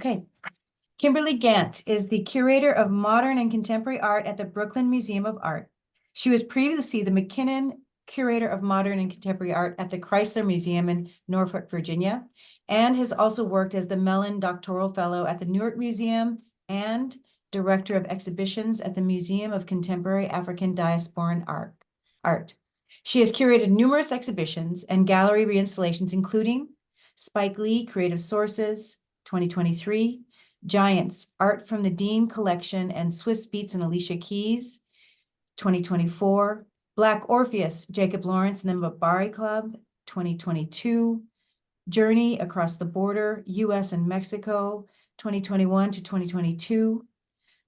Okay. Kimberli Gant is the Curator of Modern and Contemporary Art at the Brooklyn Museum of Art. She was previously the McKinnon Curator of Modern and Contemporary Art at the Chrysler Museum in Norfolk, Virginia, and has also worked as the Mellon Doctoral Fellow at the Newark Museum and Director of Exhibitions at the Museum of Contemporary African Diasporan Art. She has curated numerous exhibitions and gallery reinstallations, including Spike Lee Creative Sources, 2023, Giants, Art from the Dean Collection and Swiss Beats and Alicia Keys, 2024, Black Orpheus, Jacob Lawrence and the Mbari Club, 2022, Journey Across the Border, US and Mexico, 2021 to 2022,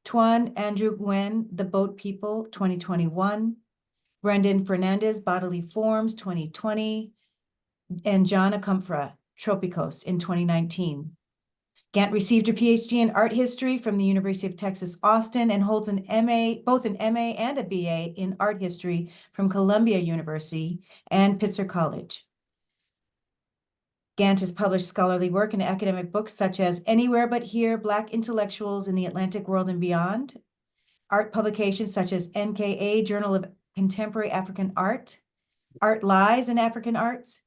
Tuan Andrew Nguyen, The Boat People, 2021, Brendan Fernandez, Bodily Forms, 2020, and John Acumpfra, Tropicos, in 2019. Gant received her PhD in art history from the University of Texas, Austin, and holds an MA, both an MA and a BA in art history from Columbia University and Pitzer College. Gant has published scholarly work in academic books such as Anywhere But Here, Black Intellectuals in the Atlantic World and Beyond, art publications such as NKA, Journal of Contemporary African Art, Art Lies in African Arts,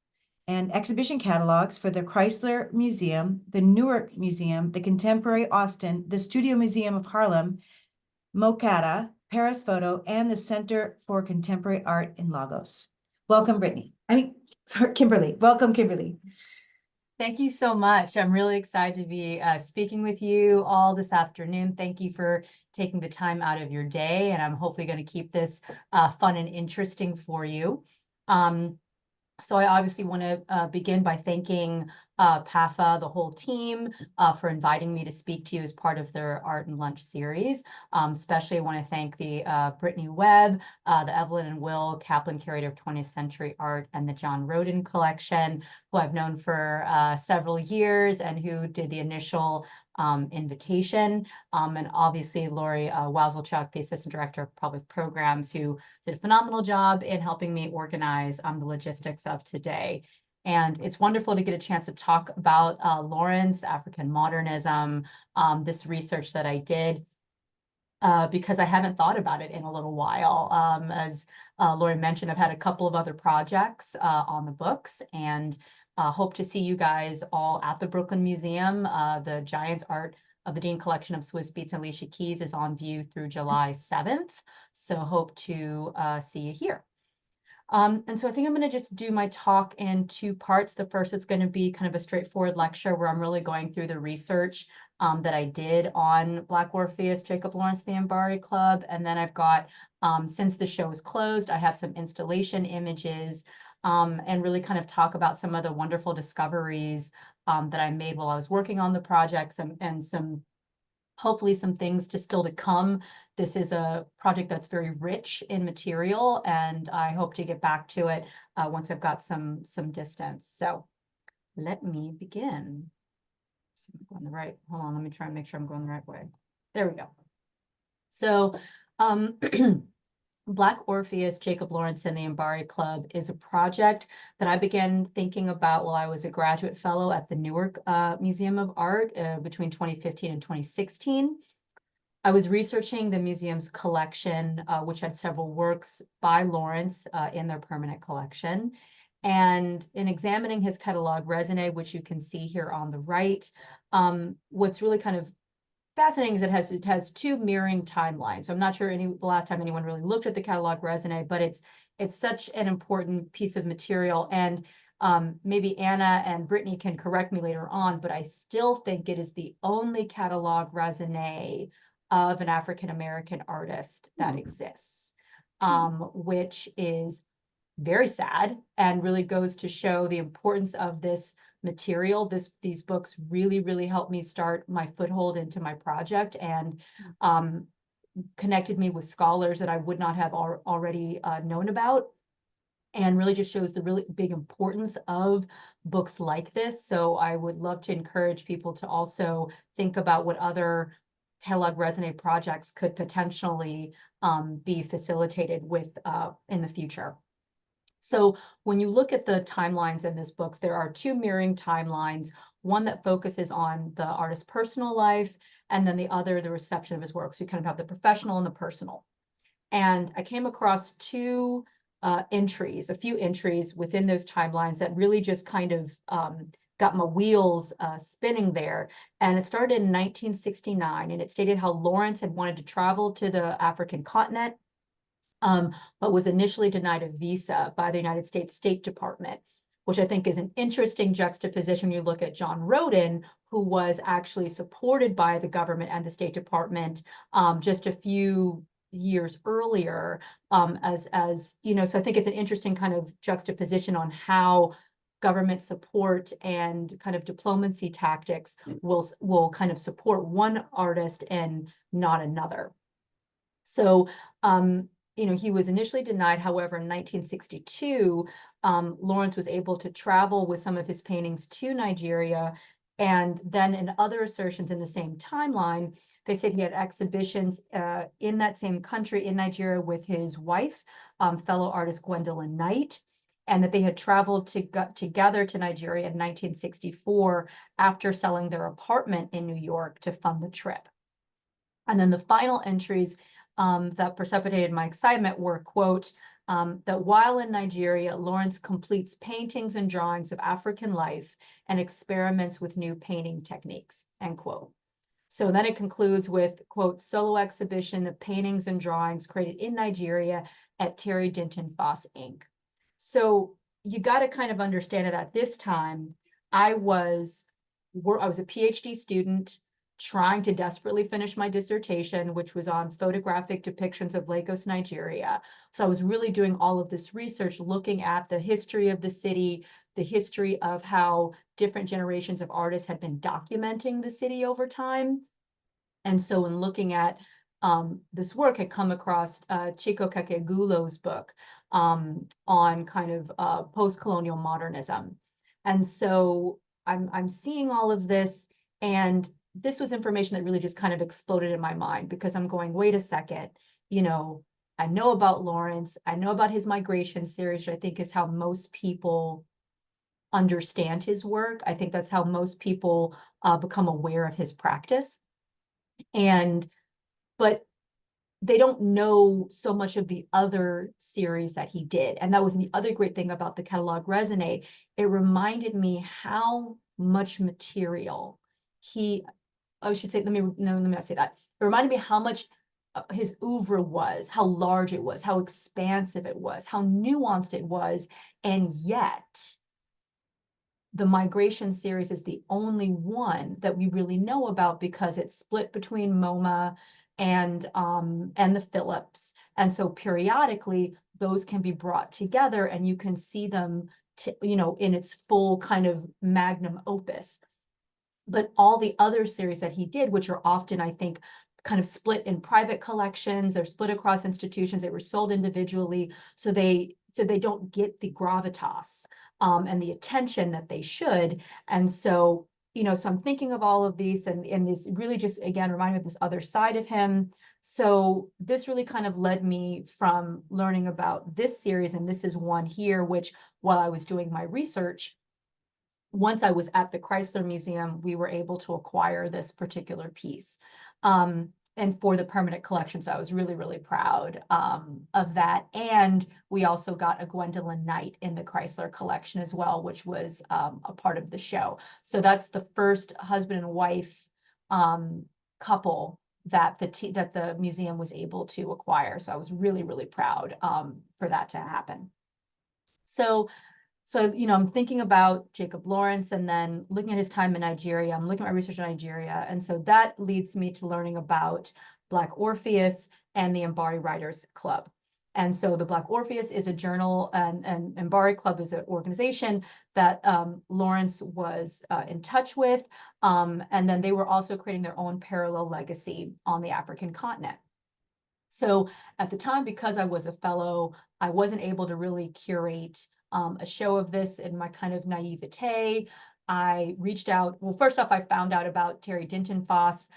and exhibition catalogs for the Chrysler Museum, the Newark Museum, the Contemporary Austin, the Studio Museum of Harlem, MoCADA, Paris Photo, and the Center for Contemporary Art in Lagos. Welcome, Kimberli. Welcome, Kimberli. Thank you so much. I'm really excited to be speaking with you all this afternoon. Thank you for taking the time out of your day, and I'm hopefully going to keep this fun and interesting for you. So I obviously want to begin by thanking PAFA, the whole team, for inviting me to speak to you as part of their Art and Lunch series. Especially I want to thank the Brittany Webb, the Evelyn and Will Kaplan Curator of 20th Century Art, and the John Roden Collection, who I've known for several years and who did the initial invitation, and obviously Lori Wawzelchuk, the Assistant Director of Public Programs, who did a phenomenal job in helping me organize the logistics of today. And it's wonderful to get a chance to talk about Lawrence, African modernism, this research that I did, because I haven't thought about it in a little while. As Lori mentioned, I've had a couple of other projects on the books, and hope to see you guys all at the Brooklyn Museum. The Giants Art of the Dean Collection of Swiss Beats and Alicia Keys is on view through July 7th. So hope to see you here. And so I think I'm going to just do my talk in two parts. The first, it's going to be kind of a straightforward lecture where I'm really going through the research that I did on Black Orpheus, Jacob Lawrence, the Mbari Club. And then I've got, since the show is closed, I have some installation images, and really kind of talk about some of the wonderful discoveries that I made while I was working on the projects, and some, hopefully some things still to come. This is a project that's very rich in material, and I hope to get back to it once I've got some distance. So let me begin. So I'm going the right, hold on, let me try and make sure I'm going the right way. There we go. So Black Orpheus, Jacob Lawrence, and the Mbari Club is a project that I began thinking about while I was a graduate fellow at the Newark Museum of Art between 2015 and 2016. I was researching the museum's collection, which had several works by Lawrence in their permanent collection. And in examining his catalog raisonné, which you can see here on the right, what's really kind of fascinating is it has two mirroring timelines. So I'm not sure the last time anyone really looked at the catalog raisonné, but it's such an important piece of material. And maybe Anna and Brittany can correct me later on, but I still think it is the only catalog raisonné of an African-American artist that exists, which is very sad and really goes to show the importance of this material. These books really helped me start my foothold into my project, and connected me with scholars that I would not have already known about, and really just shows the really big importance of books like this. So I would love to encourage people to also think about what other catalog raisonné projects could potentially be facilitated with in the future. So when you look at the timelines in this book, there are two mirroring timelines. one that focuses on the artist's personal life, and then the other, the reception of his work. So you kind of have the professional and the personal. And I came across a few entries within those timelines that really just kind of got my wheels spinning there. And it started in 1969, and it stated how Lawrence had wanted to travel to the African continent, but was initially denied a visa by the United States State Department, which I think is an interesting juxtaposition. You look at John Roden, who was actually supported by the government and the State Department just a few years earlier, as you know. So I think it's an interesting kind of juxtaposition on how government support and kind of diplomacy tactics will kind of support one artist and not another. So you know, he was initially denied. However, in 1962, Lawrence was able to travel with some of his paintings to Nigeria. And then in other assertions in the same timeline, they said he had exhibitions in that same country, in Nigeria, with his wife, fellow artist Gwendolyn Knight, and that they had traveled together to Nigeria in 1964 after selling their apartment in New York to fund the trip. And then the final entries that precipitated my excitement were, quote, that while in Nigeria, Lawrence completes paintings and drawings of African life and experiments with new painting techniques, end quote. So then it concludes with, quote, solo exhibition of paintings and drawings created in Nigeria at Terry Dinton Foss, Inc. So you got to kind of understand that at this time, I was a PhD student trying to desperately finish my dissertation, which was on photographic depictions of Lagos, Nigeria. So I was really doing all of this research, looking at the history of the city, the history of how different generations of artists had been documenting the city over time. And so in looking at this work, I come across Chico Kekegulo's book on kind of post-colonial modernism. And so I'm seeing all of this, and this was information that really just kind of exploded in my mind, because I'm going, wait a second, you know, I know about Lawrence, I know about his migration series, which I think is how most people understand his work. I think that's how most people become aware of his practice. But they don't know so much of the other series that he did. And that was the other great thing about the catalog raisonné. It reminded me how much material I should say, let me not say that. It reminded me how much his oeuvre was, how large it was, how expansive it was, how nuanced it was. And yet the migration series is the only one that we really know about, because it's split between MoMA and the Phillips. And so periodically those can be brought together and you can see them you know, in its full kind of magnum opus. But all the other series that he did, which are often, I think, kind of split in private collections, they're split across institutions, they were sold individually, so they don't get the gravitas and the attention that they should. And so, you know, so I'm thinking of all of these, and this really just, again, reminded me of this other side of him. So this really kind of led me from learning about this series, and this is one here, which while I was doing my research, once I was at the Chrysler Museum, we were able to acquire this particular piece and for the permanent collection. So I was really, really proud of that. And we also got a Gwendolyn Knight in the Chrysler collection as well, which was a part of the show. So that's the first husband and wife couple that the museum was able to acquire. So I was really, really proud for that to happen. So, you know, I'm thinking about Jacob Lawrence and then looking at his time in Nigeria. I'm looking at my research in Nigeria. And so that leads me to learning about Black Orpheus and the Mbari Writers Club. And so the Black Orpheus is a journal, and Mbari Club is an organization that Lawrence was in touch with. And then they were also creating their own parallel legacy on the African continent. So at the time, because I was a fellow, I wasn't able to really curate a show of this. In my kind of naivete, I reached out. Well, first off, I found out about Terry Dinton Foss,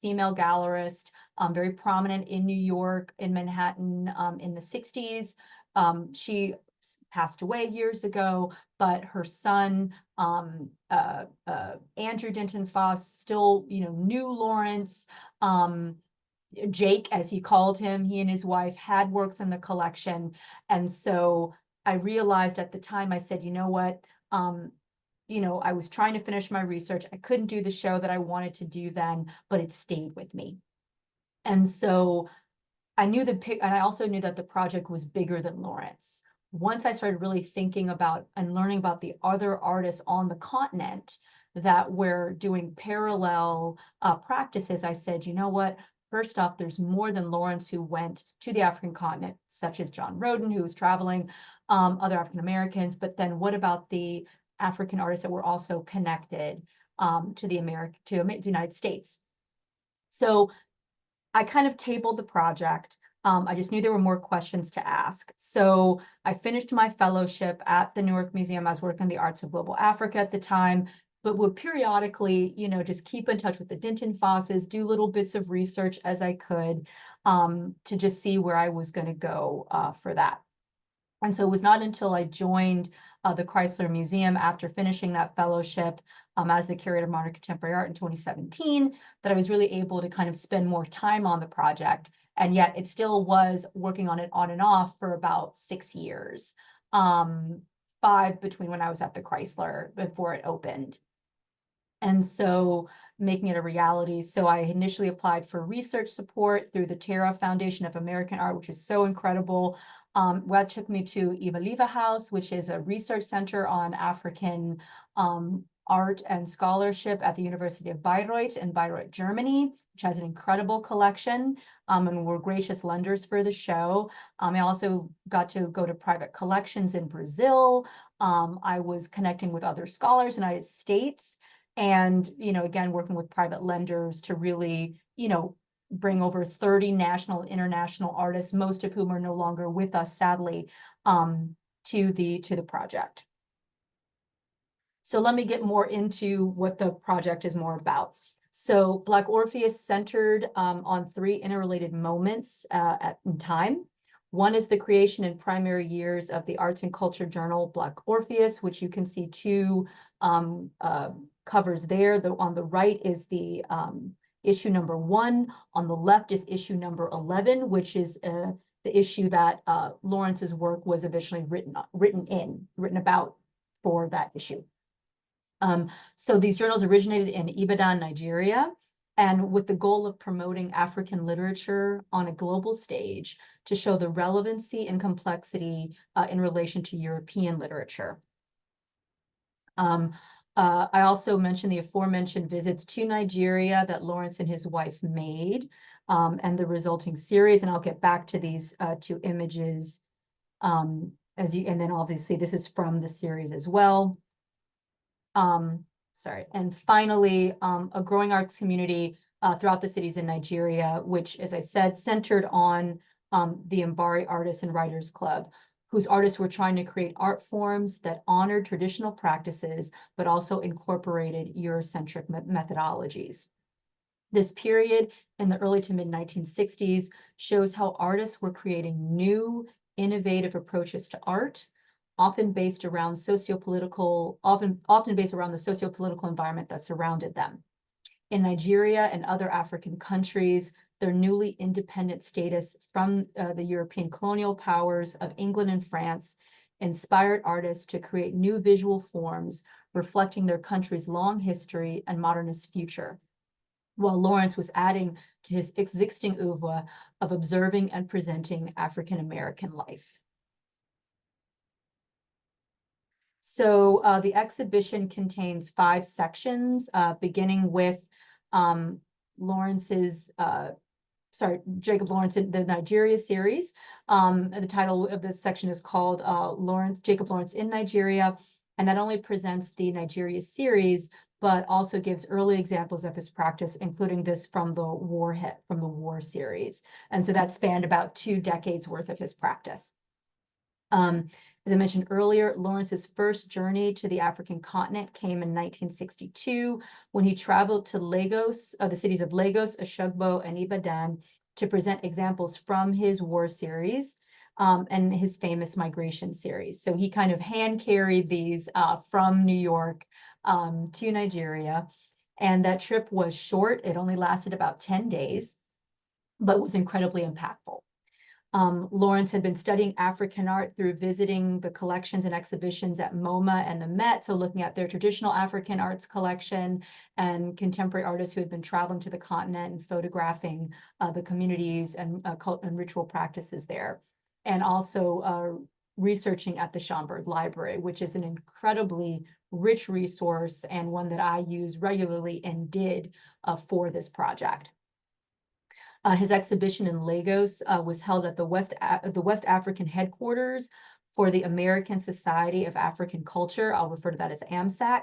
female gallerist, very prominent in New York, in Manhattan in the 60s. She passed away years ago, but her son, Andrew Denton Foss, still, knew Lawrence. Jake, as he called him, he and his wife had works in the collection. And so I realized at the time, I said, you know what, I was trying to finish my research. I couldn't do the show that I wanted to do then, but it stayed with me. And so I knew and I also knew that the project was bigger than Lawrence. Once I started really thinking about and learning about the other artists on the continent that were doing parallel practices, I said, you know what? First off, there's more than Lawrence who went to the African continent, such as John Roden, who was traveling, other African Americans. But then what about the African artists that were also connected to the United States? So I kind of tabled the project. I just knew there were more questions to ask. So I finished my fellowship at the Newark Museum. I was working in the Arts of Global Africa at the time, but would periodically, just keep in touch with the Denton Fosses, do little bits of research as I could, to just see where I was going to go for that. And so it was not until I joined the Chrysler Museum after finishing that fellowship as the Curator of Modern Contemporary Art in 2017 that I was really able to kind of spend more time on the project. And yet it still was working on it on and off for about 6 years, 5 between when I was at the Chrysler before it opened. And so making it a reality. So I initially applied for research support through the Terra Foundation of American Art, which is so incredible. That took me to Ivaliva House, which is a research center on African art and scholarship at the University of Bayreuth in Bayreuth, Germany, which has an incredible collection, and were gracious lenders for the show. I also got to go to private collections in Brazil. I was connecting with other scholars in the United States. And, again, working with private lenders to really, bring over 30 national and international artists, most of whom are no longer with us, sadly, to the project. So let me get more into what the project is more about. So Black Orpheus centered on 3 interrelated moments in time. One is the creation in primary years of the arts and culture journal, Black Orpheus, which you can see 2 covers there. On the right is the issue number 1. On the left is issue number 11, which is the issue that Lawrence's work was eventually written about for that issue. So these journals originated in Ibadan, Nigeria, and with the goal of promoting African literature on a global stage to show the relevancy and complexity in relation to European literature. I also mentioned the aforementioned visits to Nigeria that Lawrence and his wife made, and the resulting series, and I'll get back to these 2 images and then obviously this is from the series as well. And finally, a growing arts community throughout the cities in Nigeria, which, as I said, centered on the Mbari Artists and Writers Club, whose artists were trying to create art forms that honored traditional practices, but also incorporated Eurocentric methodologies. This period in the early to mid 1960s shows how artists were creating new, innovative approaches to art, often based around the socio-political environment that surrounded them. In Nigeria and other African countries, their newly independent status from the European colonial powers of England and France inspired artists to create new visual forms reflecting their country's long history and modernist future, while Lawrence was adding to his existing oeuvre of observing and presenting African American life. So the exhibition contains 5 sections, beginning with Jacob Lawrence in the Nigeria series. The title of this section is called Jacob Lawrence in Nigeria, and that only presents the Nigeria series, but also gives early examples of his practice, including this from the War series. And so that spanned about 2 decades worth of his practice. As I mentioned earlier, Lawrence's first journey to the African continent came in 1962 when he traveled to Lagos, the cities of Lagos, Osogbo, and Ibadan to present examples from his War series. and his famous migration series. So he kind of hand carried these from New York to Nigeria. And that trip was short. It only lasted about 10 days, but was incredibly impactful. Lawrence had been studying African art through visiting the collections and exhibitions at MoMA and the Met, so looking at their traditional African arts collection and contemporary artists who had been traveling to the continent and photographing the communities and ritual practices there. And also researching at the Schomburg Library, which is an incredibly rich resource and one that I use regularly and did for this project. His exhibition in Lagos was held at the West African headquarters for the American Society of African Culture. I'll refer to that as AMSAC.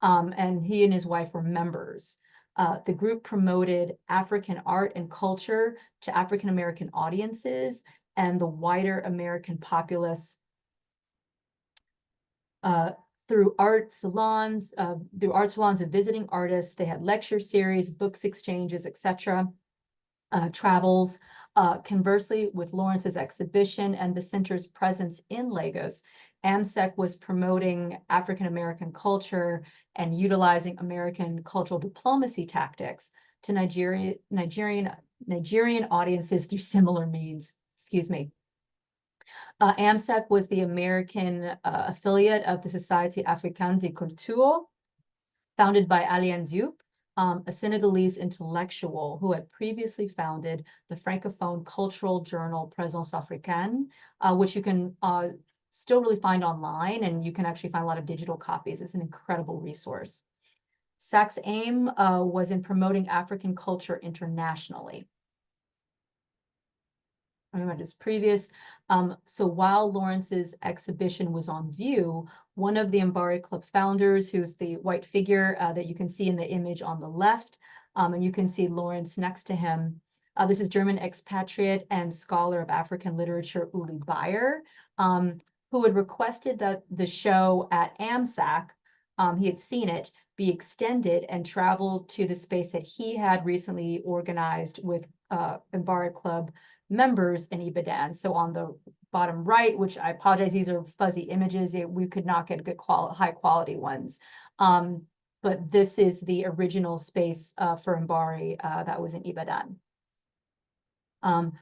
And he and his wife were members. The group promoted African art and culture to African American audiences and the wider American populace through art salons of visiting artists. They had lecture series, books exchanges, etc. Travels. Conversely, with Lawrence's exhibition and the center's presence in Lagos, AMSEC was promoting African American culture and utilizing American cultural diplomacy tactics to Nigerian audiences through similar means. Excuse me. AMSEC was the American affiliate of the Société Africaine de Culture, founded by Alain Diop, a Senegalese intellectual who had previously founded the Francophone cultural journal Présence Africaine, which you can still really find online, and you can actually find a lot of digital copies. It's an incredible resource. SAC's aim was in promoting African culture internationally. I remember this previous. So while Lawrence's exhibition was on view, one of the Mbari Club founders, who's the white figure that you can see in the image on the left, and you can see Lawrence next to him. This is German expatriate and scholar of African literature, Uli Bayer, who had requested that the show at AMSAC, he had seen it, be extended and travel to the space that he had recently organized with Mbari Club members in Ibadan. So on the bottom right, which I apologize, these are fuzzy images. We could not get good high quality ones. But this is the original space for Mbari that was in Ibadan.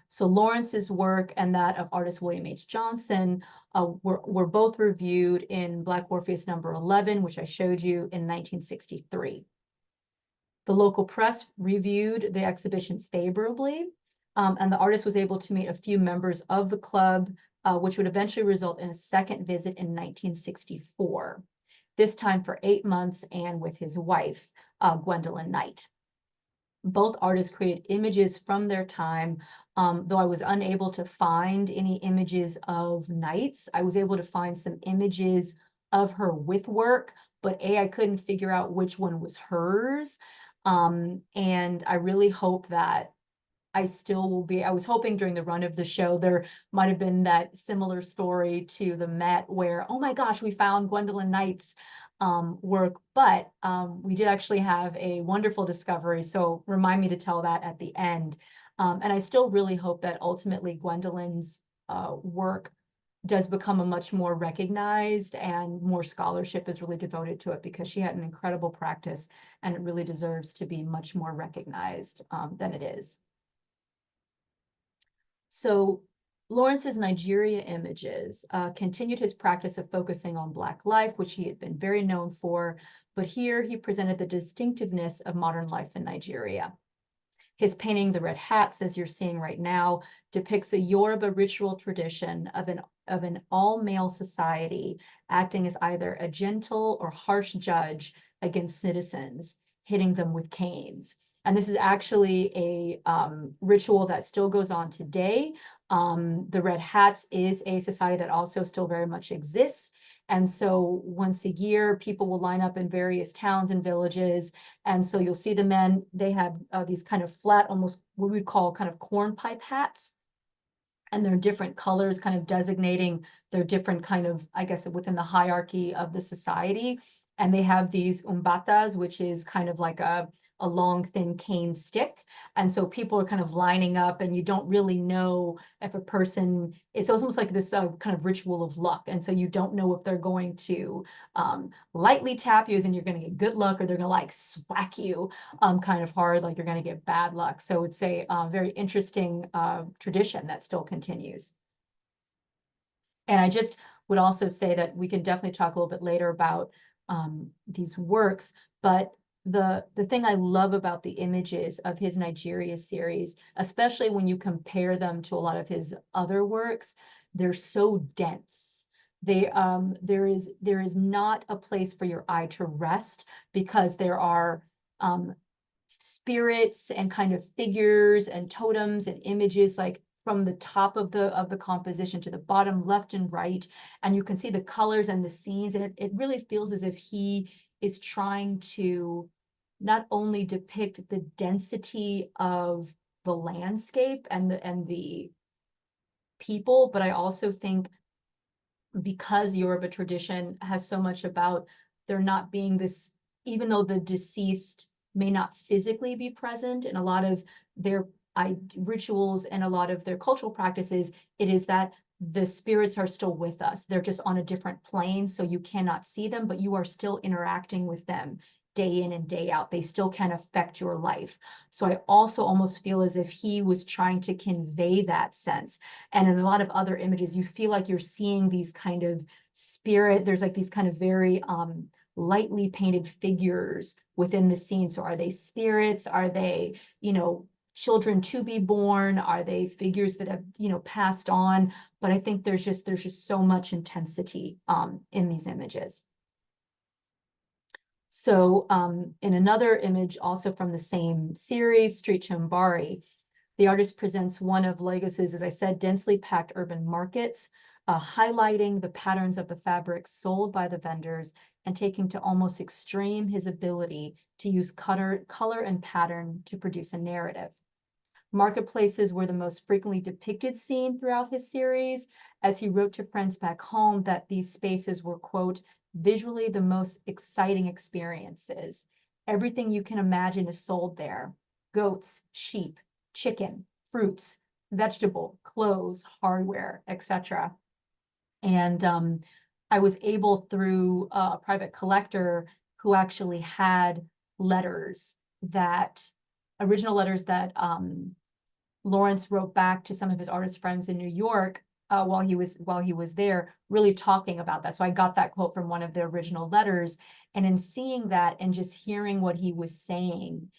So Lawrence's work and that of artist William H. Johnson were both reviewed in Black Orpheus number 11, which I showed you in 1963. The local press reviewed the exhibition favorably, and the artist was able to meet a few members of the club, which would eventually result in a second visit in 1964, this time for 8 months and with his wife, Gwendolyn Knight. Both artists created images from their time, though I was unable to find any images of Knight's. I was able to find some images of her with work, but I couldn't figure out which one was hers. And I really hope that I still will be. I was hoping during the run of the show, there might have been that similar story to the Met where, oh my gosh, we found Gwendolyn Knight's work, but we did actually have a wonderful discovery. So remind me to tell that at the end. And I still really hope that ultimately Gwendolyn's work does become a much more recognized and more scholarship is really devoted to it, because she had an incredible practice and it really deserves to be much more recognized than it is. So Lawrence's Nigeria images continued his practice of focusing on Black life, which he had been very known for, but here he presented the distinctiveness of modern life in Nigeria. His painting, The Red Hats, as you're seeing right now, depicts a Yoruba ritual tradition of an all-male society acting as either a gentle or harsh judge against citizens, hitting them with canes. And this is actually a ritual that still goes on today. The Red Hats is a society that also still very much exists. And so once a year, people will line up in various towns and villages. And so you'll see the men, they have these kind of flat, almost what we'd call kind of cornpipe hats. And they're different colors, kind of designating their different kind of, I guess, within the hierarchy of the society. and they have these umbatas, which is kind of like a long thin cane stick. And so people are kind of lining up, and you don't really know if a person, it's almost like this kind of ritual of luck. And so you don't know if they're going to lightly tap you, as in you're going to get good luck, or they're going to like swack you kind of hard, like you're going to get bad luck. So it's a very interesting tradition that still continues. And I just would also say that we can definitely talk a little bit later about these works, but the thing I love about the images of his Nigeria series, especially when you compare them to a lot of his other works, they're so dense. There is not a place for your eye to rest, because there are spirits and kind of figures and totems and images, like from the top of the composition to the bottom left and right, and you can see the colors and the scenes, and it really feels as if he is trying to not only depict the density of the landscape and the people, but I also think, because Yoruba tradition has so much about there not being this, even though the deceased may not physically be present in a lot of their rituals and a lot of their cultural practices, it is that the spirits are still with us. They're just on a different plane, so you cannot see them, but you are still interacting with them day in and day out. They still can affect your life. So I also almost feel as if he was trying to convey that sense. And in a lot of other images, you feel like you're seeing these kind of spirit, there's like these kind of very lightly painted figures within the scene. So are they spirits? Are they, children to be born? Are they figures that have, passed on? But I think there's just so much intensity in these images. So in another image, also from the same series, Street to Mbari, the artist presents one of Lagos's, as I said, densely packed urban markets, highlighting the patterns of the fabrics sold by the vendors and taking to almost extreme his ability to use color and pattern to produce a narrative. Marketplaces were the most frequently depicted scene throughout his series, as he wrote to friends back home that these spaces were, quote, visually the most exciting experiences. Everything you can imagine is sold there: goats, sheep, chicken, fruits, vegetable, clothes, hardware, etc. And I was able, through a private collector who actually had original letters that Lawrence wrote back to some of his artist friends in New York while he was there, really talking about that. So I got that quote from one of the original letters, and in seeing that and just hearing what he was saying,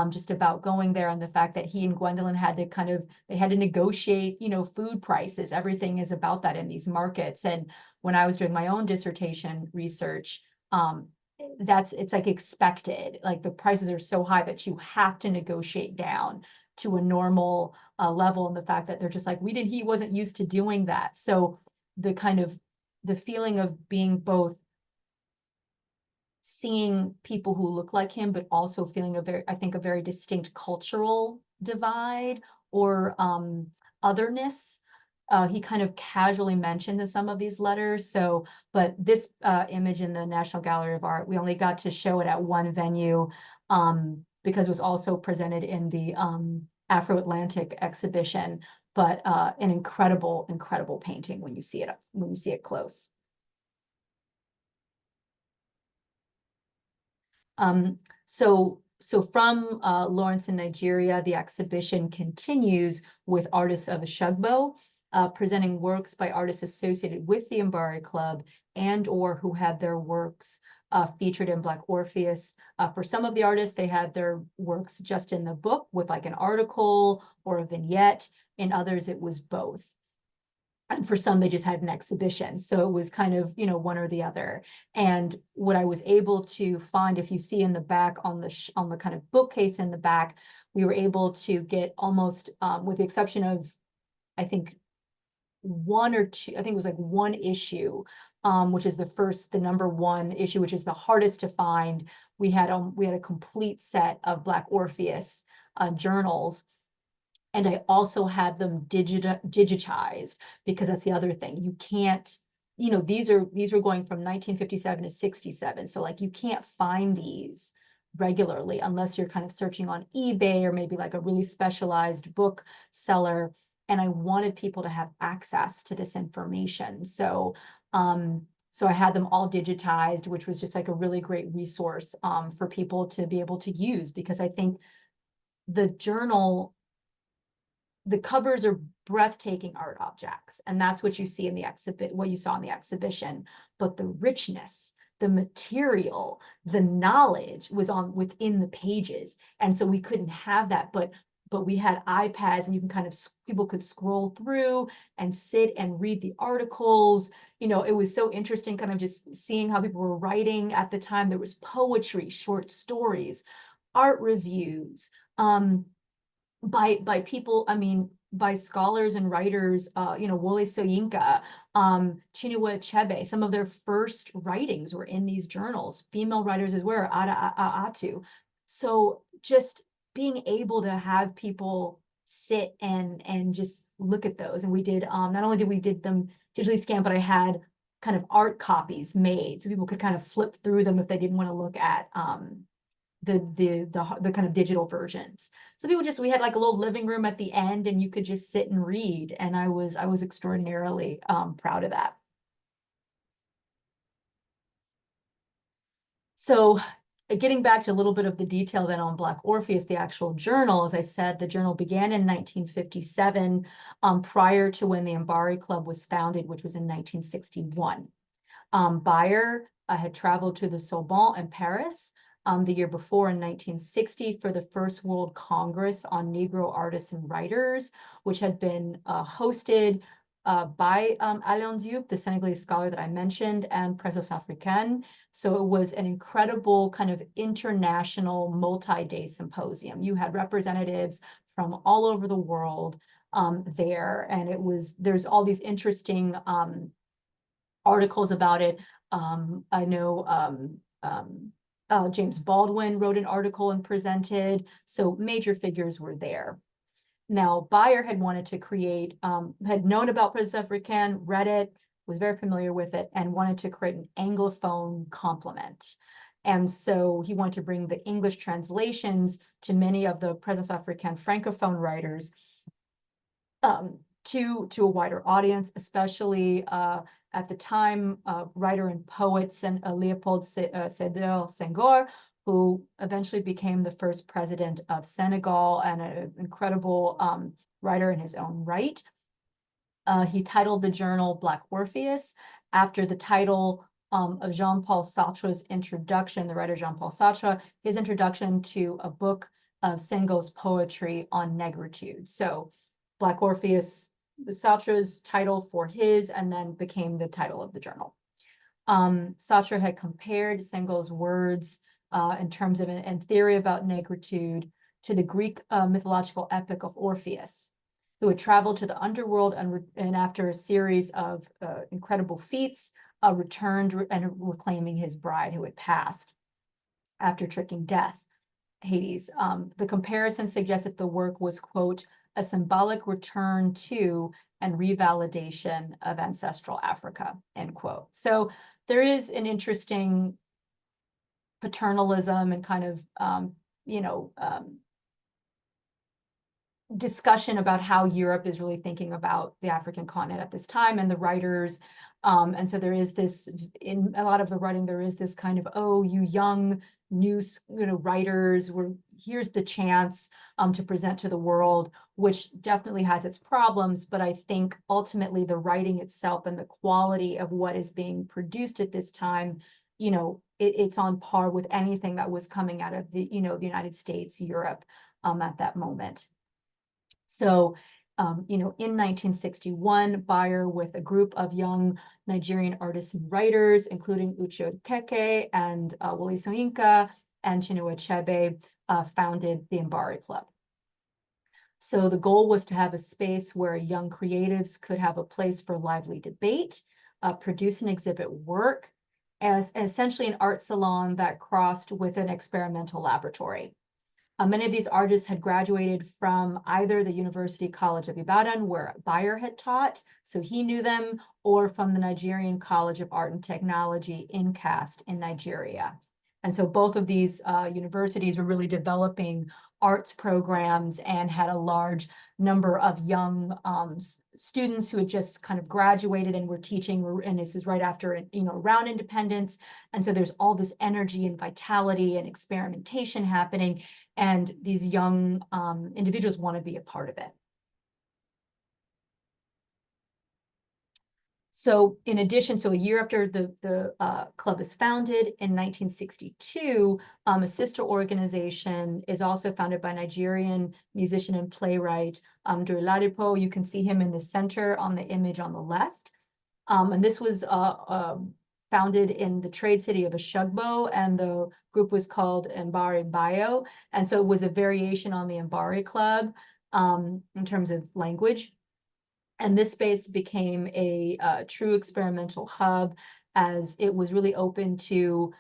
just about going there, and the fact that he and Gwendolyn had to negotiate, food prices. Everything is about that in these markets. And when I was doing my own dissertation research, it's like expected, like the prices are so high that you have to negotiate down to a normal level, and the fact that they're just like, he wasn't used to doing that. So the feeling of being both seeing people who look like him, but also feeling a very distinct cultural divide or otherness. He kind of casually mentioned in some of these letters. So, but this image in the National Gallery of Art, we only got to show it at one venue because it was also presented in the Afro-Atlantic exhibition. But an incredible, incredible painting when you see it close. So from Lawrence in Nigeria, the exhibition continues with artists of Oshogbo, presenting works by artists associated with the Mbari Club and or who had their works featured in Black Orpheus. For some of the artists, they had their works just in the book with like an article or a vignette. In others, it was both. And for some, they just had an exhibition. So it was kind of, one or the other. And what I was able to find, if you see in the back on the kind of bookcase in the back, we were able to get almost, with the exception of, I think, one or two, I think it was like one issue, which is the number one issue, which is the hardest to find. We had a complete set of Black Orpheus journals. And I also had them digitized, because that's the other thing. You can't you know, these were going from 1957 to 67. So like you can't find these regularly unless you're kind of searching on eBay or maybe like a really specialized book seller. And I wanted people to have access to this information. So so I had them all digitized, which was just like a really great resource for people to be able to use, because I think the journal, the covers are breathtaking art objects, and that's what you see in the exhibit, what you saw in the exhibition. But the richness, the material, the knowledge was within the pages, and so we couldn't have that. But we had iPads, and you can kind of, people could scroll through and sit and read the articles. You know, it was so interesting, kind of just seeing how people were writing at the time. There was poetry, short stories, art reviews. By people, I mean, by scholars and writers, you know, Wole Soyinka, Chinua Achebe, some of their first writings were in these journals. Female writers as well, Ada Atu. So just being able to have people sit and just look at those. And we did, not only did we did them digitally scanned, but I had kind of art copies made so people could kind of flip through them if they didn't want to look at the kind of digital versions. So people just, we had like a little living room at the end, and you could just sit and read. And I was extraordinarily proud of that. So getting back to a little bit of the detail then on Black Orpheus, the actual journal, as I said, the journal began in 1957, prior to when the Mbari Club was founded, which was in 1961. Bayer had traveled to the Sorbonne in Paris the year before in 1960 for the First World Congress on Negro Artists and Writers, which had been hosted by Alain Diop, the Senegalese scholar that I mentioned, and Pressos Africains. So it was an incredible kind of international multi-day symposium. You had representatives from all over the world there, and it was, there's all these interesting articles about it. I know James Baldwin wrote an article and presented, so major figures were there. Now, Bayer had wanted to create, had known about Pressos Africains, read it, was very familiar with it, and wanted to create an Anglophone complement. And so he wanted to bring the English translations to many of the Pressos Africains Francophone writers to a wider audience, especially at the time, writer and poet Leopold Sédar Senghor, who eventually became the first president of Senegal and an incredible writer in his own right. He titled the journal Black Orpheus after the title of Jean-Paul Sartre's introduction, the writer Jean-Paul Sartre, his introduction to a book of Senghor's poetry on negritude. So Black Orpheus, Sartre's title for his, and then became the title of the journal. Sartre had compared Senghor's words in terms of and theory about negritude to the Greek mythological epic of Orpheus, who had traveled to the underworld and after a series of incredible feats, returned and reclaiming his bride who had passed after tricking death, Hades. The comparison suggests that the work was, quote, a symbolic return to and revalidation of ancestral Africa, end quote. So there is an interesting paternalism and kind of, you know, discussion about how Europe is really thinking about the African continent at this time and the writers. And so there is this, in a lot of the writing, there is this kind of, oh, you young, new, you know, writers, here's the chance to present to the world, which definitely has its problems. But I think ultimately the writing itself and the quality of what is being produced at this time, you know, it's on par with anything that was coming out of the, you know, the United States, Europe at that moment. So, you know, in 1961, Bayer, with a group of young Nigerian artists and writers, including Uche Keke and Wole Soyinka and Chinua Achebe, founded the Mbari Club. So the goal was to have a space where young creatives could have a place for lively debate, produce and exhibit work, as essentially an art salon that crossed with an experimental laboratory. Many of these artists had graduated from either the University College of Ibadan, where Bayer had taught, so he knew them, or from the Nigerian College of Art and Technology, INCAST, in Nigeria. And so both of these universities were really developing arts programs and had a large number of young students who had just kind of graduated and were teaching, and this is right after, around independence. And so there's all this energy and vitality and experimentation happening, and these young individuals want to be a part of it. So in addition, so a year after the club is founded in 1962, a sister organization is also founded by Nigerian musician and playwright Dre Ladipo. You can see him in the center on the image on the left. And this was founded in the trade city of Oshogbo, and the group was called Mbari Bio. And so it was a variation on the Mbari Club in terms of language. And this space became a true experimental hub, as it was really open to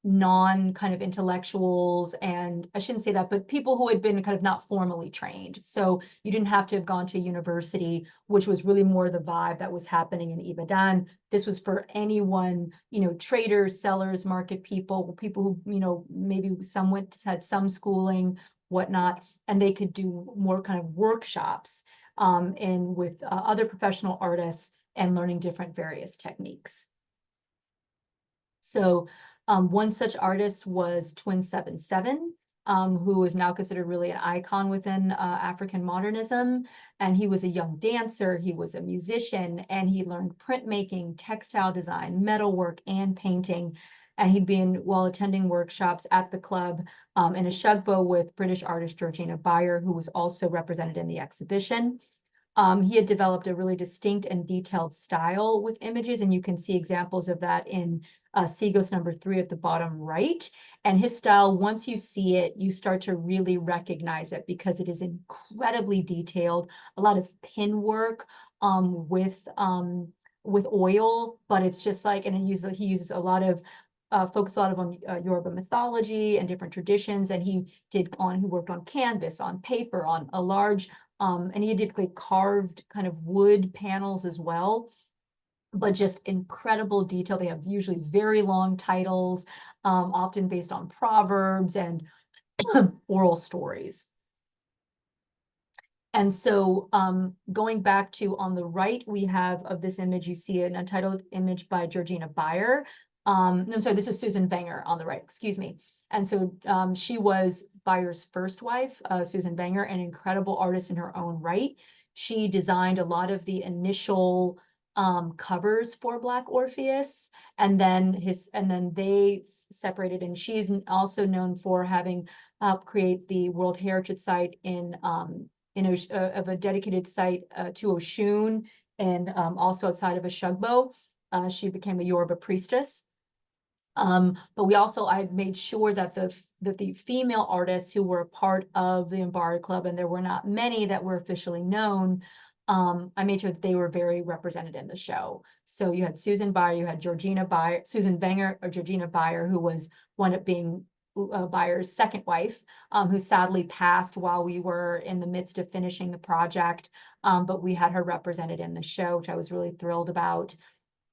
non-kind of intellectuals, and I shouldn't say that, but people who had been kind of not formally trained. So you didn't have to have gone to a university, which was really more the vibe that was happening in Ibadan. This was for anyone, traders, sellers, market people who, maybe had some schooling, whatnot, and they could do more kind of workshops and with other professional artists and learning different various techniques. So one such artist was Twin 77, who is now considered really an icon within African modernism. And he was a young dancer, he was a musician, and he learned printmaking, textile design, metalwork, and painting. And he'd been, while attending workshops at the club in Oshogbo with British artist Georgina Bayer, who was also represented in the exhibition. He had developed a really distinct and detailed style with images, and you can see examples of that in Sigos number 3 at the bottom right. And his style, once you see it, you start to really recognize it because it is incredibly detailed, a lot of pin work with oil, but it's just like, and he uses a lot of focused a lot of on Yoruba mythology and different traditions, and he worked on canvas, on paper, on a large and he did like carved kind of wood panels as well, but just incredible detail. They have usually very long titles, often based on proverbs and oral stories. And so going back to on the right, we have of this image, you see an untitled image by Georgina Bayer. No, I'm sorry, this is Susan Wenger on the right, excuse me. And so she was Bayer's first wife, Susan Wenger, an incredible artist in her own right. She designed a lot of the initial covers for Black Orpheus, and then they separated, and she's also known for having helped create the World Heritage Site of a dedicated site to Oshun, and also outside of Oshogbo. She became a Yoruba priestess. But I made sure that the female artists who were a part of the Mbari Club, and there were not many that were officially known, I made sure that they were very represented in the show. So you had Susan Bayer, you had Susan Wenger, or Georgina Bayer, who wound up being Bayer's second wife, who sadly passed while we were in the midst of finishing the project. But we had her represented in the show, which I was really thrilled about.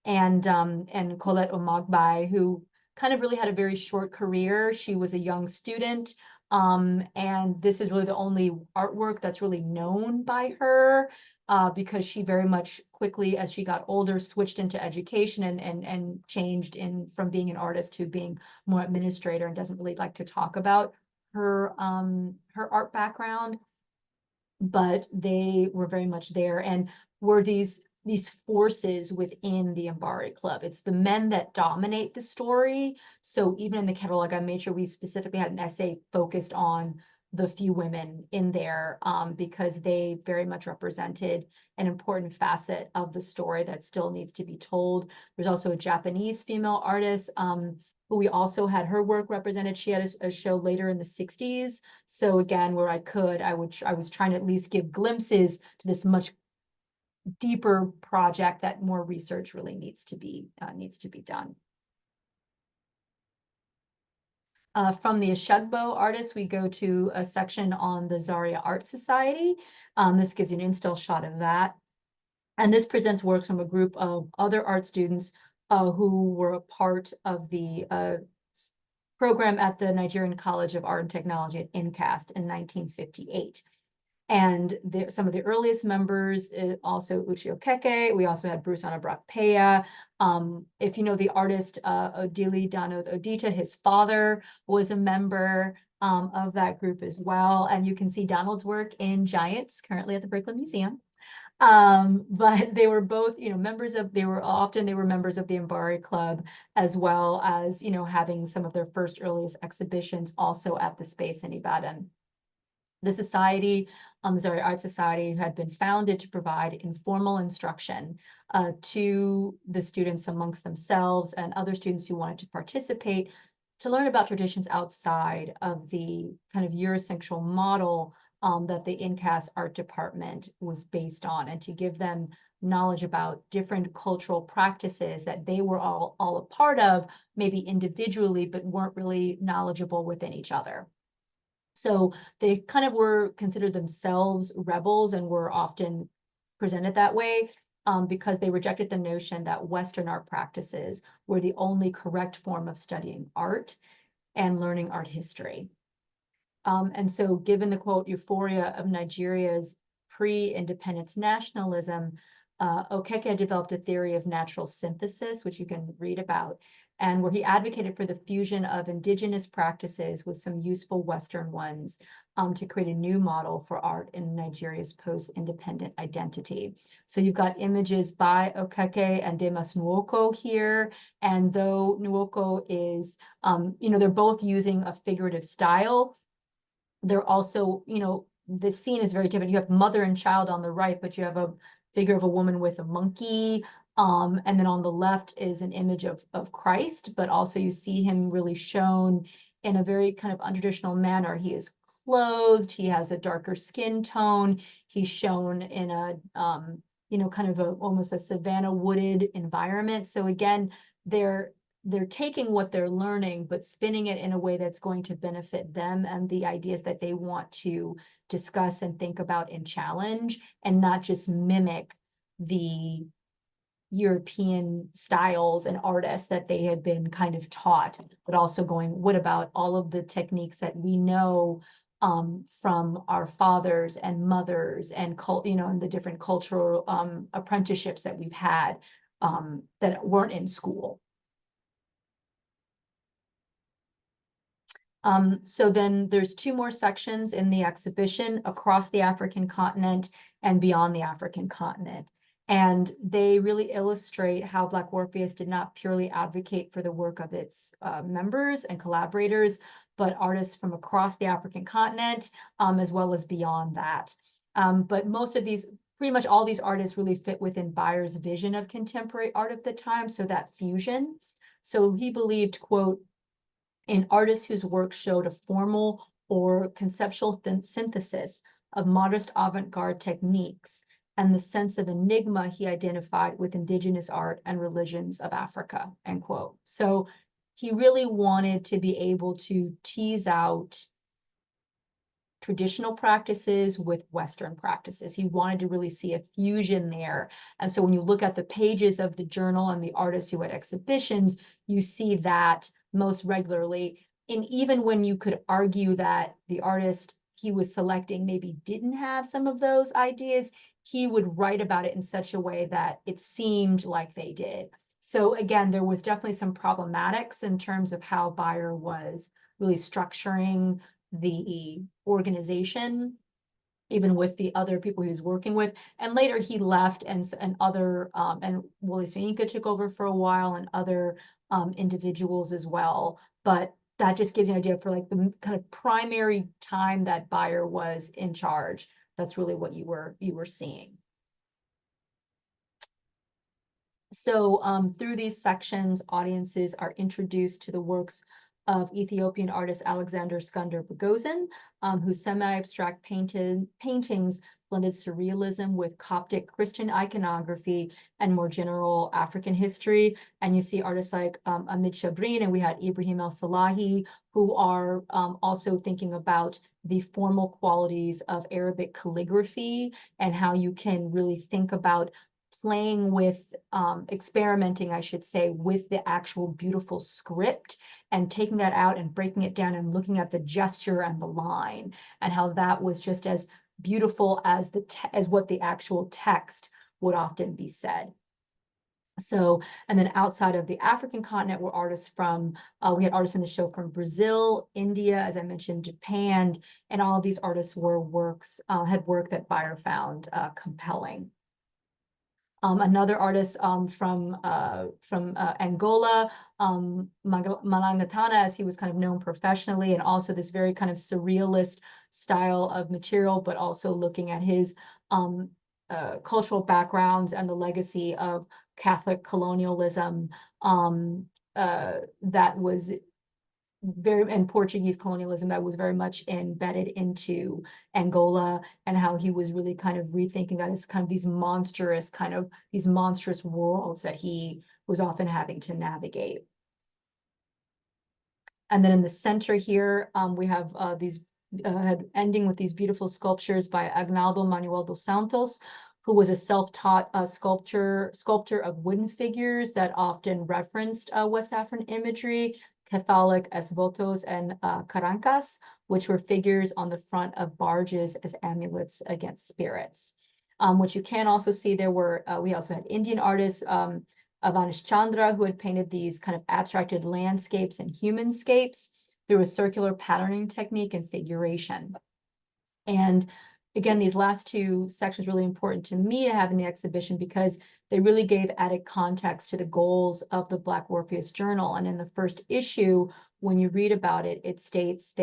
And Colette Omagbai, who kind of really had a very short career. She was a young student, and this is really the only artwork that's really known by her, because she very much quickly, as she got older, switched into education and changed from being an artist to being more administrator, and doesn't really like to talk about her art background. But they were very much there and were these forces within the Mbari Club. It's the men that dominate the story. So even in the catalog, I made sure we specifically had an essay focused on the few women in there, because they very much represented an important facet of the story that still needs to be told. There's also a Japanese female artist, who we also had her work represented. She had a show later in the 60s. So again, where I was trying to at least give glimpses to this much deeper project that more research really needs to be done. From the Ashugbo artists, we go to a section on the Zaria Art Society. This gives you an in-still shot of that. And this presents works from a group of other art students who were a part of the program at the Nigerian College of Art and Technology at INCAST in 1958. And some of the earliest members, also Uche Okeke. We also had Bruce Anabrakpeya. If you know the artist Odili Dano Odita, his father was a member of that group as well. And you can see Donald's work in Giants, currently at the Brooklyn Museum. But they were both, members of, they were members of the Mbari Club, as well as, having some of their first earliest exhibitions also at the space in Ibadan. The society, the Zaria Art Society, had been founded to provide informal instruction to the students amongst themselves and other students who wanted to participate, to learn about traditions outside of the kind of Eurocentral model that the INCAS art department was based on, and to give them knowledge about different cultural practices that they were all a part of, maybe individually, but weren't really knowledgeable within each other. So they kind of were considered themselves rebels and were often presented that way because they rejected the notion that Western art practices were the only correct form of studying art and learning art history. And so given the, quote, euphoria of Nigeria's pre-independence nationalism, Okeke developed a theory of natural synthesis, which you can read about, and where he advocated for the fusion of indigenous practices with some useful Western ones to create a new model for art in Nigeria's post-independent identity. So you've got images by Okeke and Demas Nwoko here, and though Nwoko is, they're both using a figurative style, they're also, the scene is very different. You have mother and child on the right, but you have a figure of a woman with a monkey. And then on the left is an image of Christ, but also you see him really shown in a very kind of untraditional manner. He is clothed, he has a darker skin tone, he's shown in a, kind of almost a savanna wooded environment. So again, they're taking what they're learning, but spinning it in a way that's going to benefit them and the ideas that they want to discuss and think about and challenge, and not just mimic the European styles and artists that they had been kind of taught, but also going, what about all of the techniques that we know from our fathers and mothers and and the different cultural apprenticeships that we've had that weren't in school. So then there's two more sections in the exhibition: across the African continent and beyond the African continent. And they really illustrate how Black Orpheus did not purely advocate for the work of its members and collaborators, but artists from across the African continent, as well as beyond that. But most of these, pretty much all these artists really fit within Bayer's vision of contemporary art of the time, so that fusion. So he believed, quote, in artists whose work showed a formal or conceptual synthesis of modernist avant-garde techniques and the sense of enigma he identified with indigenous art and religions of Africa, end quote. So he really wanted to be able to tease out traditional practices with Western practices. He wanted to really see a fusion there. And so when you look at the pages of the journal and the artists who had exhibitions, you see that most regularly. And even when you could argue that the artist he was selecting maybe didn't have some of those ideas, he would write about it in such a way that it seemed like they did. So again, there was definitely some problematics in terms of how Bayer was really structuring the organization, even with the other people he was working with. And later he left, and other, and Wole Soyinka took over for a while, and other individuals as well. But that just gives you an idea for like the kind of primary time that Bayer was in charge. That's really what you were seeing. So through these sections, audiences are introduced to the works of Ethiopian artist Alexander Skender Bogosian, whose semi-abstract paintings blended surrealism with Coptic Christian iconography and more general African history. And you see artists like Amid Shabrin, and we had Ibrahim El-Salahi, who are also thinking about the formal qualities of Arabic calligraphy and how you can really think about playing with, experimenting, I should say, with the actual beautiful script and taking that out and breaking it down and looking at the gesture and the line and how that was just as beautiful as as what the actual text would often be said. So, and then outside of the African continent were artists from, we had artists in the show from Brazil, India, as I mentioned, Japan, and all of these artists were had work that buyer found compelling. Another artist from Angola, Malangatana, as he was kind of known professionally, and also this very kind of surrealist style of material, but also looking at his cultural backgrounds and the legacy of Catholic colonialism that was and Portuguese colonialism that was very much embedded into Angola, and how he was really kind of rethinking that as kind of these monstrous worlds that he was often having to navigate. And then in the center here, we have ending with these beautiful sculptures by Agnaldo Manuel dos Santos, who was a self-taught sculptor of wooden figures that often referenced West African imagery, Catholic as votos and carancas, which were figures on the front of barges as amulets against spirits. Which you can also see there were, we also had Indian artists, Avanish Chandra, who had painted these kind of abstracted landscapes and humanscapes. There was circular patterning technique and figuration. And again, these last two sections really important to me to have in the exhibition because they really gave added context to the goals of the Black Orpheus Journal. And in the first issue, when you read about it, it states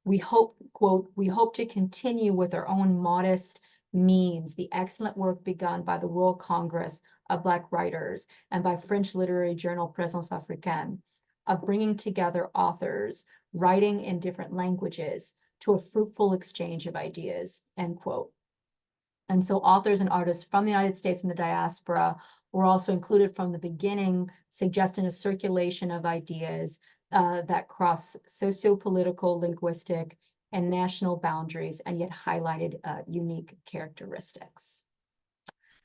we hope, quote, we hope to continue with our own modest means the excellent work begun by the World Congress of Black Writers and by French literary journal Présence Africaine of bringing together authors writing in different languages to a fruitful exchange of ideas, end quote. And so authors and artists from the United States and the diaspora were also included from the beginning, suggesting a circulation of ideas that cross socio-political, linguistic, and national boundaries, and yet highlighted unique characteristics.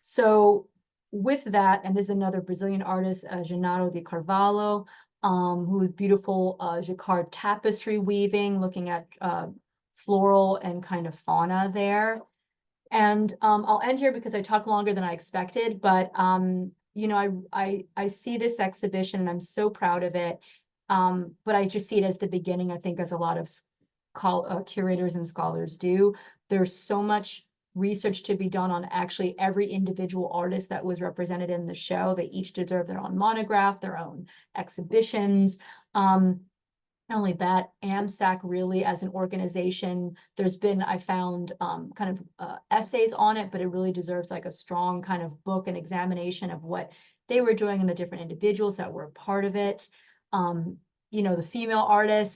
So with that, and this is another Brazilian artist, Genaro de Carvalho, who was beautiful jacquard tapestry weaving, looking at floral and kind of fauna there. And I'll end here because I talked longer than I expected, but you know, I see this exhibition and I'm so proud of it. But I just see it as the beginning, I think, as a lot of curators and scholars do. There's so much research to be done on actually every individual artist that was represented in the show. They each deserve their own monograph, their own exhibitions. Not only that, AMSAC really as an organization, there's been, I found kind of essays on it, but it really deserves like a strong kind of book and examination of what they were doing and the different individuals that were a part of it. You know, the female artists,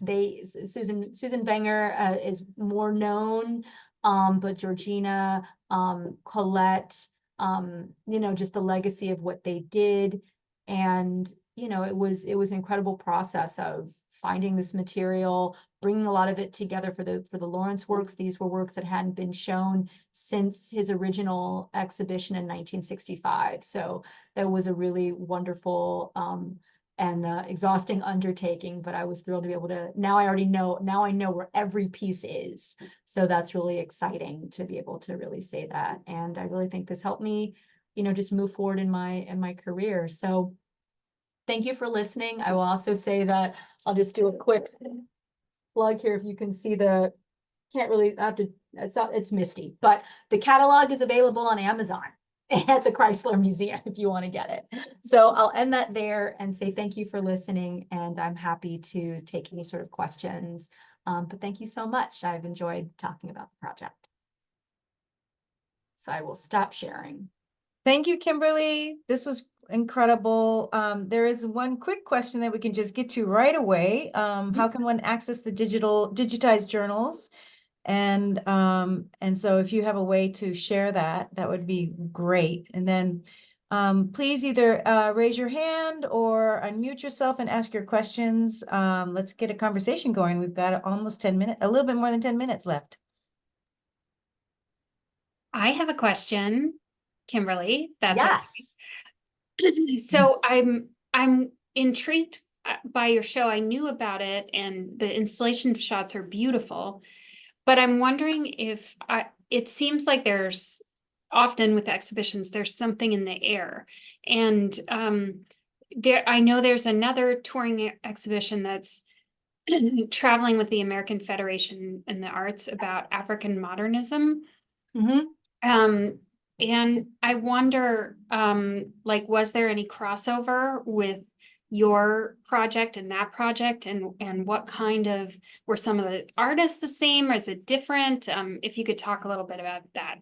Susan Wenger is more known, but Georgina, Colette, you know, just the legacy of what they did. And you know, it was an incredible process of finding this material, bringing a lot of it together for the Lawrence works. These were works that hadn't been shown since his original exhibition in 1965. So that was a really wonderful and exhausting undertaking, but I was thrilled to be able to, now I know where every piece is. So that's really exciting to be able to really say that. And I really think this helped me, you know, just move forward in my career. So thank you for listening. I will also say that I'll just do a quick plug here. If you can see can't really have to, it's misty, but the catalog is available on Amazon at the Chrysler Museum if you want to get it. So I'll end that there and say thank you for listening, and I'm happy to take any sort of questions. But thank you so much. I've enjoyed talking about the project. So I will stop sharing. Thank you, Kimberly. This was incredible. There is one quick question that we can just get to right away. How can one access the digitized journals? And so if you have a way to share that, that would be great. And then please either raise your hand or unmute yourself and ask your questions. Let's get a conversation going. We've got almost 10 minutes, a little bit more than 10 minutes left. I have a question, Kimberly. That's Yes. okay. So I'm intrigued by your show. I knew about it, and the installation shots are beautiful. But I'm wondering if it seems like there's often with exhibitions, there's something in the air. And I know there's another touring exhibition that's traveling with the American Federation in the Arts about African modernism. And I wonder, like, was there any crossover with your project and that project, and what kind of, were some of the artists the same, or is it different? If you could talk a little bit about that.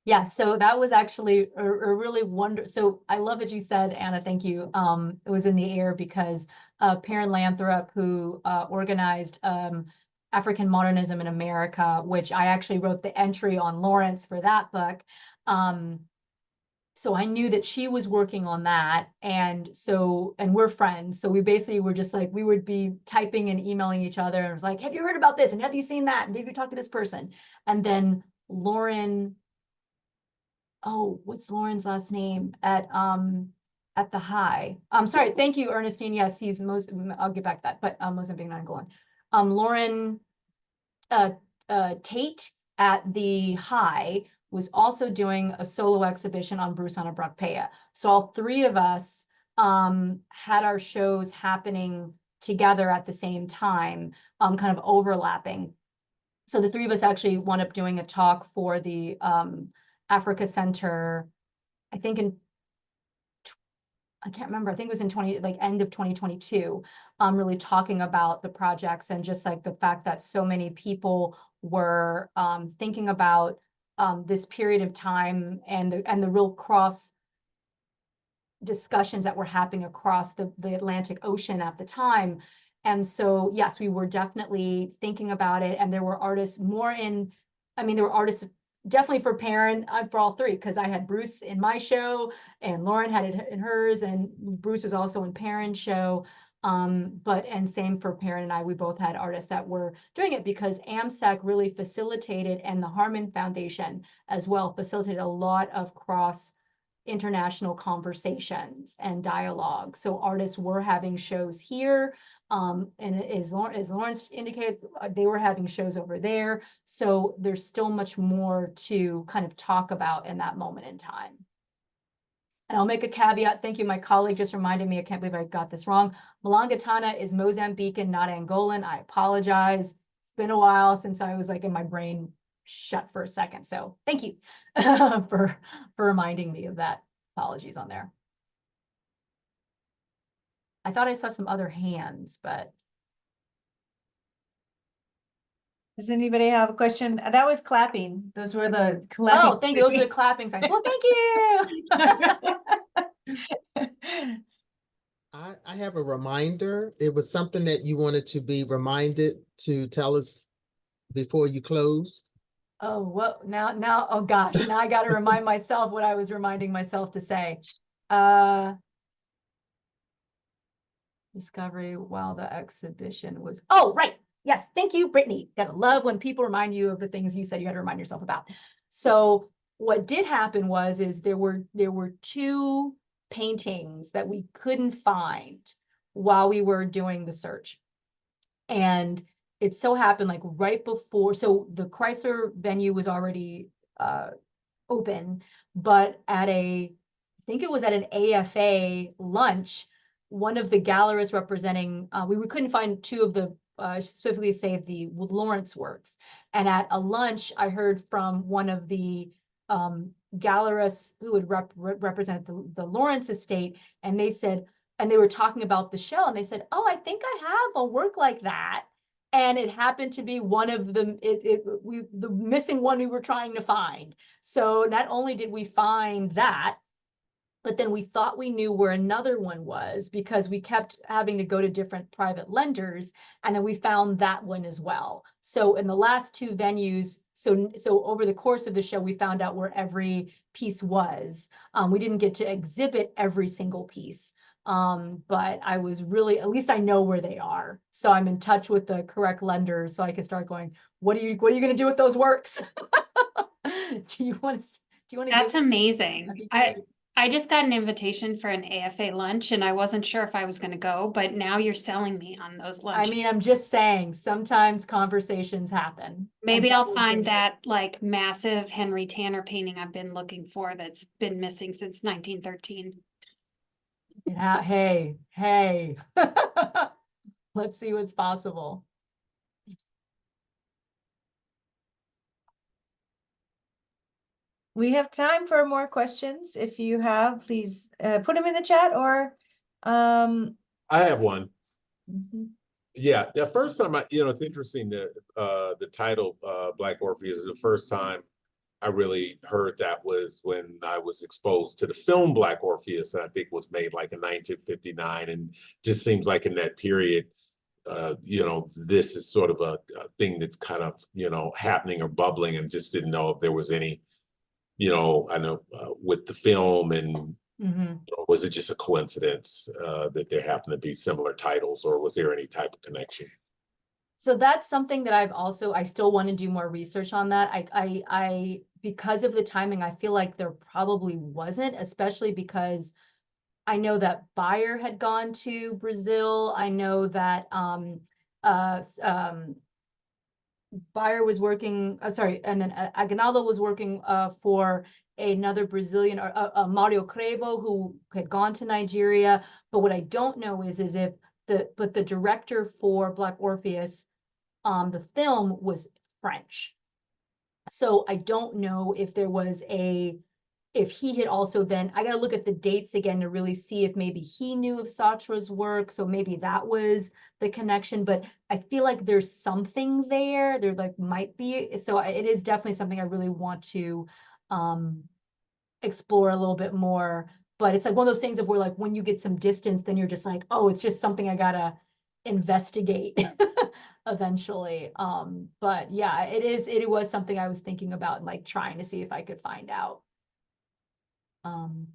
Yeah, so that was actually a really so I love what you said, Anna, thank you. It was in the air because Perrin Lathrop, who organized African Modernism in America, which I actually wrote the entry on Lawrence for that book. So I knew that she was working on that, and we're friends. So we basically were just like, we would be typing and emailing each other, and it was like, have you heard about this? And have you seen that? And did you talk to this person? And then Lauren, oh, what's Lauren's last name at the High? I'm sorry, thank you, Ernestine. Yes, he's I'll get back to that, but Mozambique, not Angolan. Lauren Tate at the High was also doing a solo exhibition on Bruce on a Bracpea. So all three of us had our shows happening together at the same time, kind of overlapping. So the three of us actually wound up doing a talk for the Africa Center, I think I can't remember, I think it was in end of 2022, really talking about the projects and just like the fact that so many people were thinking about this period of time and the real cross discussions that were happening across the Atlantic Ocean at the time. And so, yes, we were definitely thinking about it. And there were artists there were artists definitely for Perrin, for all three, because I had Bruce in my show and Lauren had it in hers, and Bruce was also in Perrin's show. And same for Perrin and I, we both had artists that were doing it because AMSEC really facilitated, and the Harmon Foundation as well facilitated a lot of cross international conversations and dialogue. So artists were having shows here. And as Lawrence indicated, they were having shows over there. So there's still much more to kind of talk about in that moment in time. And I'll make a caveat. Thank you. My colleague just reminded me, I can't believe I got this wrong. Malangatana is Mozambican, not Angolan. I apologize. It's been a while since I was like in my brain shut for a second. So thank you for reminding me of that. Apologies on there. I thought I saw some other hands, but. Does anybody have a question? That was clapping. Those were the clapping. Oh, thank you. Those are the clapping signs. Well, thank you. I have a reminder. It was something that you wanted to be reminded to tell us before you closed. Oh, well, now, oh gosh, now I got to remind myself what I was reminding myself to say. Discovery while the exhibition was, oh, right. Yes, thank you, Brittany. Gotta love when people remind you of the things you said you had to remind yourself about. So what did happen is there were two paintings that we couldn't find while we were doing the search. And it so happened like right before, so the Chrysler venue was already open, but I think it was at an AFA lunch, one of the gallerists representing, we couldn't find two of the, specifically say the Lawrence works. And at a lunch, I heard from one of the gallerists who would represent the Lawrence estate, and they said, and they were talking about the show, and they said, oh, I think I have a work like that. And it happened to be one of them, the missing one we were trying to find. So not only did we find that, But then we thought we knew where another one was because we kept having to go to different private lenders, and then we found that one as well. So in the last two venues, so over the course of the show, we found out where every piece was. We didn't get to exhibit every single piece, but I was really, at least I know where they are. So I'm in touch with the correct lenders, so I can start going, what are you going to do with those works? Do you want to That's give? amazing. That'd be great. I just got an invitation for an AFA lunch and I wasn't sure if I was gonna go, but now you're selling me on those I lunches. mean, I'm just saying, sometimes conversations happen. Maybe And I'll that find was- that like massive Henry Tanner painting I've been looking for that's been missing since 1913. Hey, hey. Let's see what's possible. We have time for more questions. If you have, please put them in the chat or I have one. mhm. Yeah, the first time it's interesting that the title Black Orpheus is the first time I really heard that was when I was exposed to the film Black Orpheus, and I think it was made like in 1959, and just seems like in that period, this is sort of a thing that's kind of, happening or bubbling, and just didn't know if there was any, I know with the film and Mhm. was it just a coincidence that there happened to be similar titles, or was there any type of connection? So that's something that I still want to do more research on that. Because of the timing, I feel like there probably wasn't, especially because I know that Bayer had gone to Brazil. I know that Bayer was working, and then Aguinaldo was working for another Brazilian, Mario Crevo, who had gone to Nigeria. But what I don't know is if the director for Black Orpheus, the film was French. So I don't know if there was if he had also then, I gotta look at the dates again to really see if maybe he knew of Satra's work, so maybe that was the connection, but I feel like there's something there, like might be, so it is definitely something I really want to explore a little bit more, but it's like one of those things of where like when you get some distance, then you're just like, oh, it's just something I gotta investigate eventually. But yeah, it was something I was thinking about and like trying to see if I could find out. And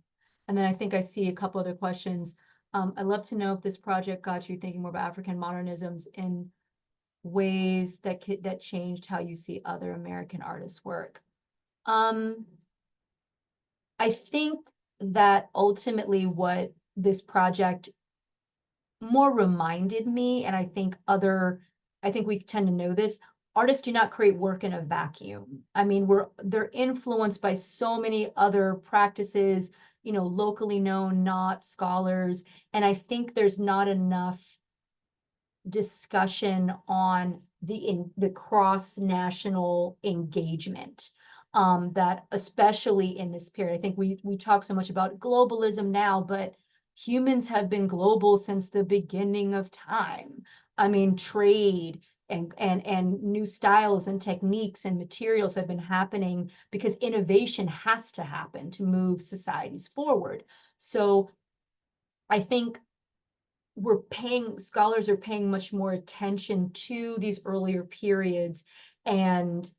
then I think I see a couple other questions. I'd love to know if this project got you thinking more about African modernisms in ways that changed how you see other American artists' work. I think that ultimately what this project more reminded me, and I think we tend to know this, artists do not create work in a vacuum. I mean, they're influenced by so many other practices, locally known, not scholars. And I think there's not enough discussion on the cross-national engagement. That especially in this period, I think we talk so much about globalism now, but humans have been global since the beginning of time. I mean, trade and new styles and techniques and materials have been happening because innovation has to happen to move societies forward. So I think scholars are paying much more attention to these earlier periods, and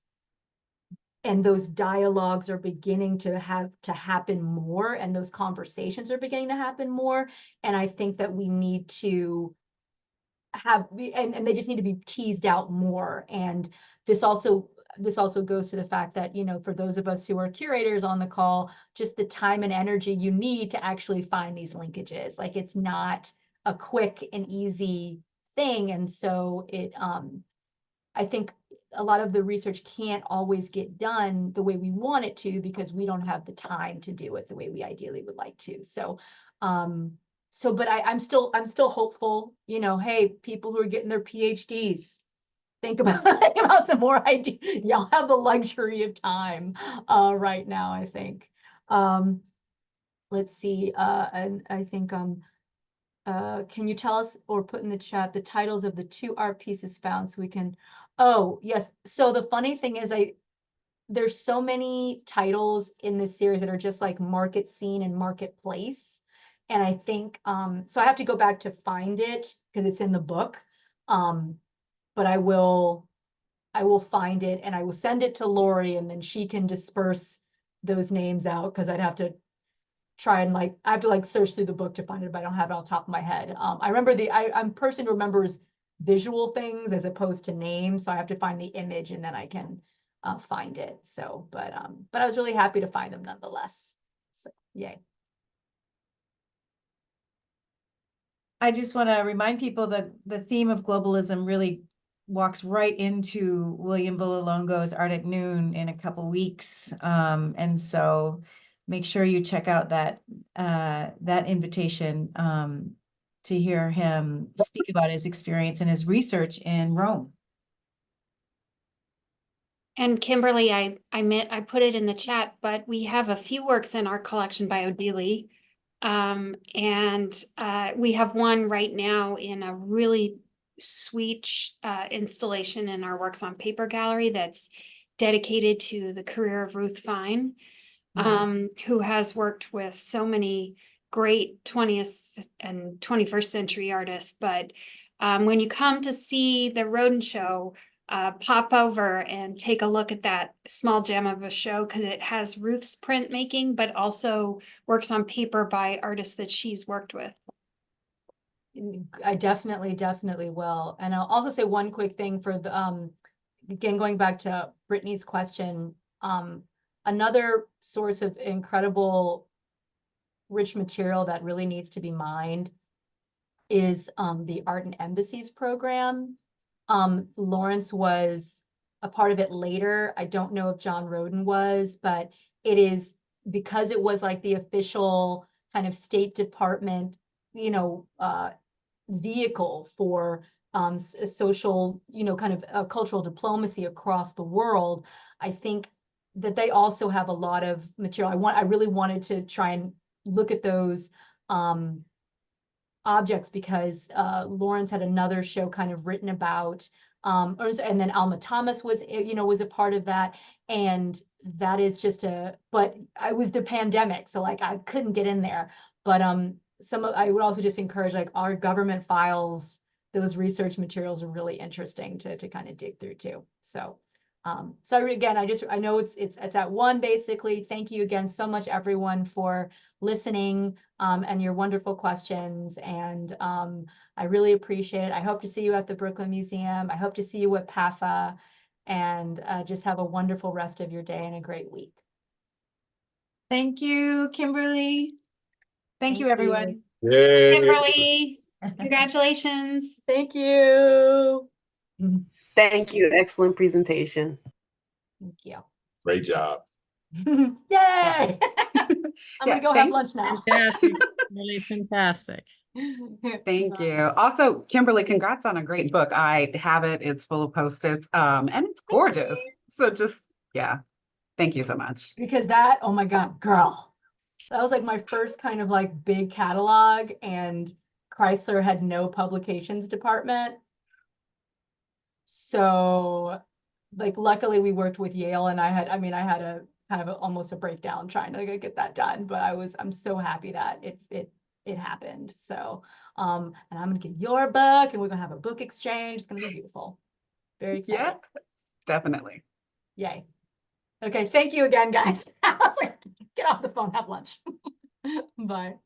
those dialogues are beginning to happen more, and those conversations are beginning to happen more. And I think that we need to and they just need to be teased out more. And this also goes to the fact that, for those of us who are curators on the call, just the time and energy you need to actually find these linkages. Like, it's not a quick and easy thing. And so I think a lot of the research can't always get done the way we want it to because we don't have the time to do it the way we ideally would like to. So, but I'm still hopeful, hey, people who are getting their PhDs, think about some more ideas. Y'all have the luxury of time right now, I think. Let's see, and I think can you tell us or put in the chat the titles of the 2 art pieces found so we can, oh yes, so the funny thing is there's so many titles in this series that are just like market scene and marketplace. And I think, so I have to go back to find it because it's in the book. But I will find it and I will send it to Lori, and then she can disperse those names out, because I'd have to try and I have to search through the book to find it, but I don't have it on top of my head. I remember I'm a person who remembers visual things as opposed to names, so I have to find the image and then I can find it. So, but I was really happy to find them nonetheless. So, yay. I just want to remind people that the theme of globalism really walks right into William Villalongo's Art at Noon in a couple weeks. And so make sure you check out that invitation to hear him speak about his experience and his research in Rome. And Kimberly, I put it in the chat, but we have a few works in our collection by Odili. And we have one right now in a really sweet installation in our Works on Paper gallery that's dedicated to the career of Ruth Fine, who has worked with so many great 20th and 21st century artists. But when you come to see the Rodin show, pop over and take a look at that small gem of a show, because it has Ruth's printmaking, but also works on paper by artists that she's worked with. I definitely will. And I'll also say one quick thing for the, again, going back to Brittany's question, another source of incredible rich material that really needs to be mined is the Art and Embassies program. Lawrence was a part of it later. I don't know if John Rodin was, but it is, because it was like the official kind of State Department, vehicle for social, kind of cultural diplomacy across the world. I think that they also have a lot of material. I really wanted to try and look at those objects, because Lawrence had another show kind of written about, and then Alma Thomas was a part of that, and that is just but I was the pandemic, so I couldn't get in there. But I would also just encourage our government files, those research materials are really interesting to kind of dig through too. So again, I know it's at 1 basically. Thank you again so much, everyone, for listening and your wonderful questions. And I really appreciate it. I hope to see you at the Brooklyn Museum. I hope to see you at PAFA, and just have a wonderful rest of your day and a great week. Thank you, Kimberly. Thank you, everyone. Yay. Kimberly, congratulations. Thank you. Thank you. Excellent presentation. Thank you. Great job. Yay! I'm gonna go have lunch now. Fantastic. Really fantastic. Thank you. Also, Kimberly, congrats on a great book. I have it. It's full of Post-its, and it's gorgeous. So yeah, thank you so much. Because oh my God, girl, that was my first kind of big catalog, and Chrysler had no publications department. So luckily we worked with Yale, and I had a kind of almost a breakdown trying to get that done, but I'm so happy that it happened. So, and I'm gonna get your book, and we're gonna have a book exchange. It's gonna be beautiful. Very excited. Yeah, definitely. Yay. Okay, thank you again, guys. I was get off the phone, have lunch. Bye.